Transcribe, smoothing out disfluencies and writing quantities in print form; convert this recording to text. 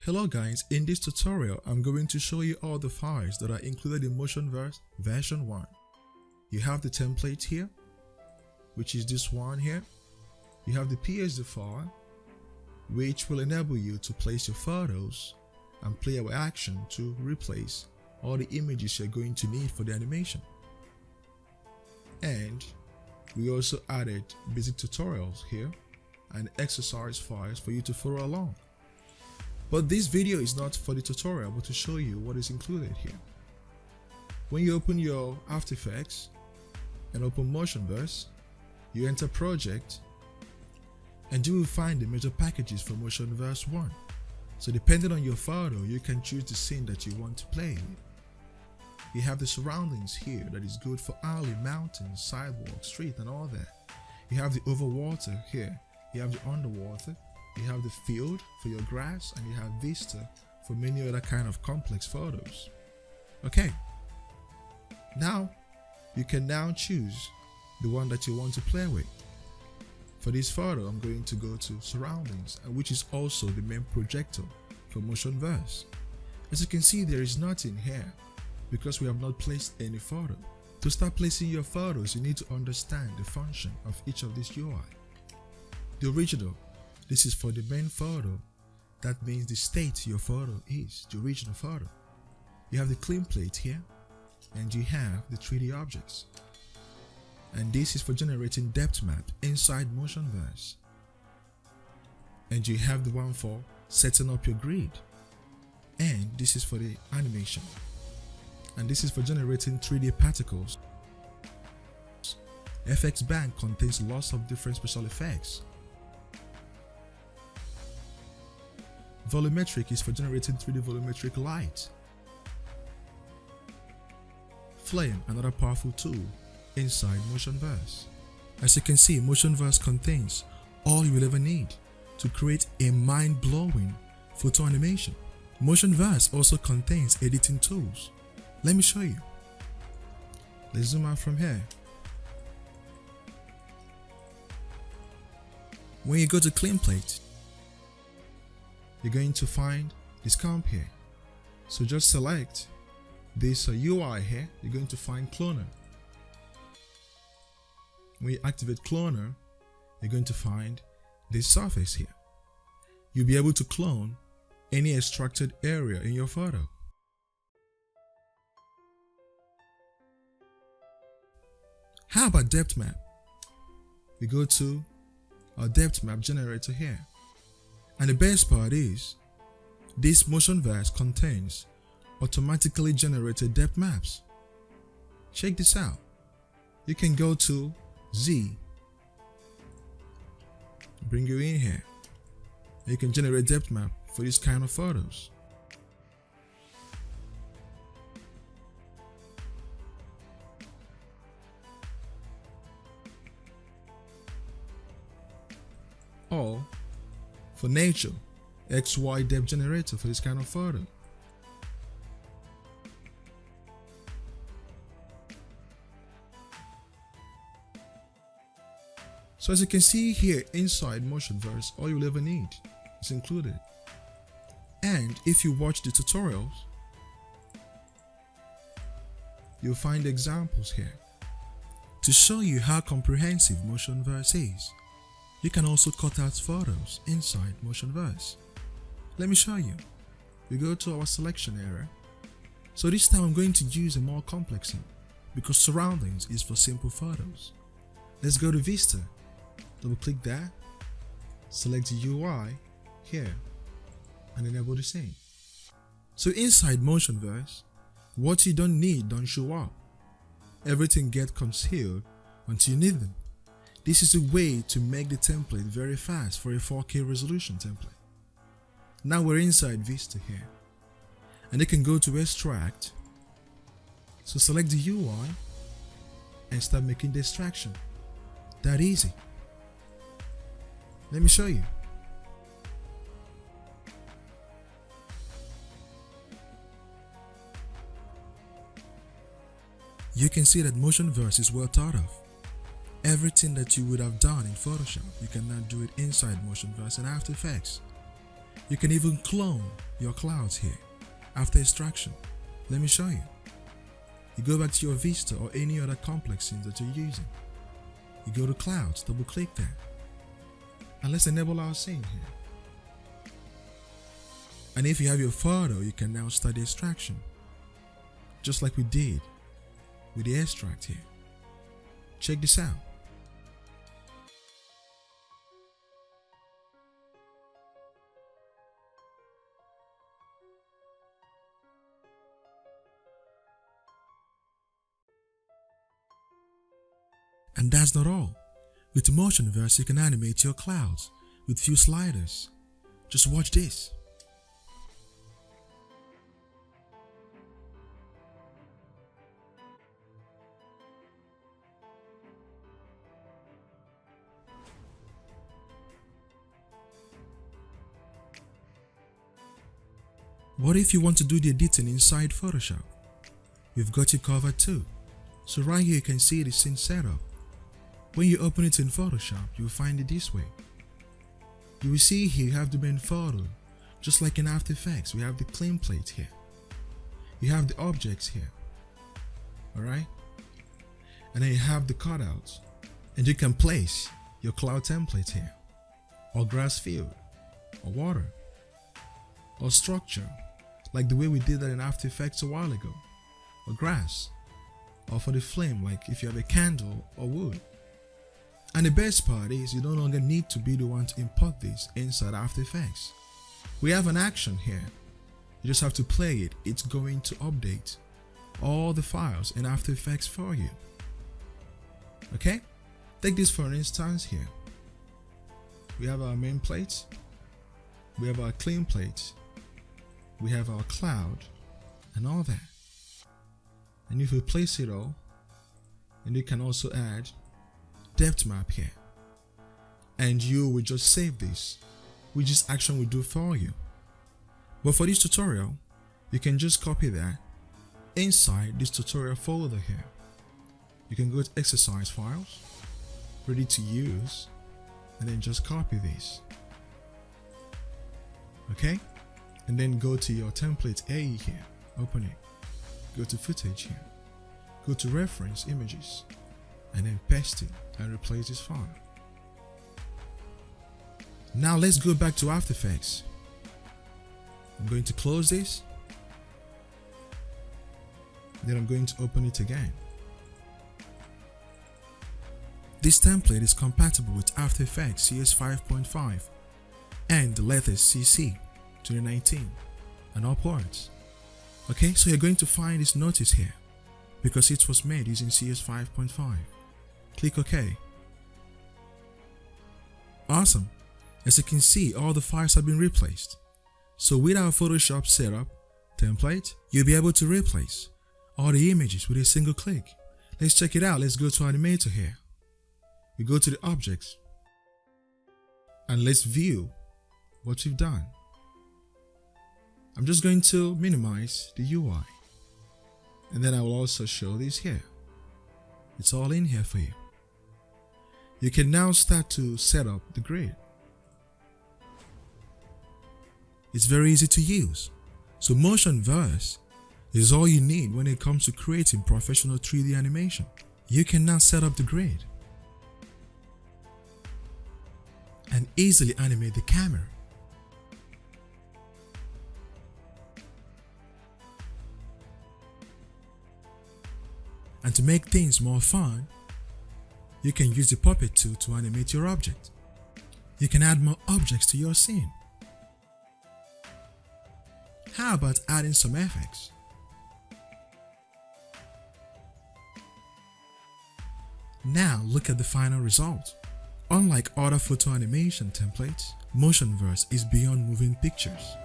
Hello guys, in this tutorial I'm going to show you all the files that are included in MotionVerse version 1. You have the template here, which is this one here. You have the PSD file, which will enable you to place your photos and play our action to replace all the images you're going to need for the animation. And we also added basic tutorials here and exercise files for you to follow along. But this video is not for the tutorial, but to show you what is included here. When you open your After Effects and open MotionVerse, you enter Project, and you will find the major packages for MotionVerse 1. So depending on your photo, you can choose the scene that you want to play with. You have the surroundings here that is good for alley, mountains, sidewalk, street and all that. You have the over water here. You have the underwater. You have the field for your grass, and you have vista for many other kind of complex photos. Okay, now you can now choose the one that you want to play with. For this photo, I'm going to go to surroundings, which is also the main projector for MotionVerse. As you can see, there is nothing here because we have not placed any photo. To start placing your photos, you need to understand the function of each of these UI. The original, this is for the main photo. That means the state your photo is, the original photo. You have the clean plate here, and you have the 3D objects. And this is for generating depth map inside MotionVerse. And you have the one for setting up your grid. And this is for the animation. And this is for generating 3D particles. FX Bank contains lots of different special effects. Volumetric is for generating 3D volumetric light. Flame, another powerful tool inside MotionVerse. As you can see, MotionVerse contains all you will ever need to create a mind-blowing photo animation. MotionVerse also contains editing tools. Let me show you. Let's zoom out from here. When you go to Clean Plate, you're going to find this comp here. So just select this UI here. You're going to find Cloner. When you activate Cloner, you're going to find this surface here. You'll be able to clone any extracted area in your photo. How about depth map? We go to our depth map generator here. And the best part is, this MotionVerse contains automatically generated depth maps. Check this out. You can go to Z, bring you in here. You can generate depth map for this kind of photos. Or for nature, XY depth generator for this kind of photo. So as you can see here inside MotionVerse, all you'll ever need is included. And if you watch the tutorials, you'll find examples here to show you how comprehensive MotionVerse is. You can also cut out photos inside MotionVerse. Let me show you. We go to our selection area. So this time I'm going to use a more complex one because surroundings is for simple photos. Let's go to Vista. Double click that. Select the UI here and enable the scene. So inside MotionVerse, what you don't need don't show up. Everything gets concealed until you need them. This is a way to make the template very fast for a 4K resolution template. Now we're inside Vista here, and you can go to Extract. So select the UI and start making the extraction. That easy. Let me show you. You can see that MotionVerse is well thought of. Everything that you would have done in Photoshop, you can now do it inside MotionVerse and After Effects. You can even clone your clouds here after extraction. Let me show you. You go back to your Vista or any other complex scene that you're using. You go to clouds, double click there. And let's enable our scene here. And if you have your photo, you can now start the extraction. Just like we did with the extract here. Check this out. And that's not all. With MotionVerse, you can animate your clouds with few sliders. Just watch this. What if you want to do the editing inside Photoshop? We've got you covered too. So right here you can see the scene setup. When you open it in Photoshop, you will find it this way. You will see here you have the main photo. Just like in After Effects, we have the clean plate here. You have the objects here. Alright? And then you have the cutouts. And you can place your cloud template here. Or grass field. Or water. Or structure. Like the way we did that in After Effects a while ago. Or grass. Or for the flame, like if you have a candle or wood. And the best part is you no longer need to be the one to import this inside After Effects. We have an action here. You just have to play it. It's going to update all the files in After Effects for you. Okay? Take this for instance here. We have our main plate. We have our clean plate. We have our cloud and all that. And if we place it all, and you can also add depth map here, and you will just save this, which is action will do for you. But for this tutorial, you can just copy that inside this tutorial folder here. You can go to exercise files, ready to use, and then just copy this. Okay? And then go to your template A here, open it, go to footage here, go to reference images, and then paste it and replace this file. Now let's go back to After Effects. I'm going to close this, then I'm going to open it again. This template is compatible with After Effects CS 5.5 and the latest CC 2019 and upwards. Okay, so you're going to find this notice here because it was made using CS 5.5. Click OK. Awesome. As you can see, all the files have been replaced. So with our Photoshop setup template, you'll be able to replace all the images with a single click. Let's check it out. Let's go to animator here. We go to the objects and let's view what we've done. I'm just going to minimize the UI, and then I will also show this here. It's all in here for you. You can now start to set up the grid. It's very easy to use. So MotionVerse is all you need when it comes to creating professional 3D animation. You can now set up the grid and easily animate the camera. And to make things more fun, you can use the puppet tool to animate your object. You can add more objects to your scene. How about adding some effects? Now look at the final result. Unlike other photo animation templates, MotionVerse is beyond moving pictures.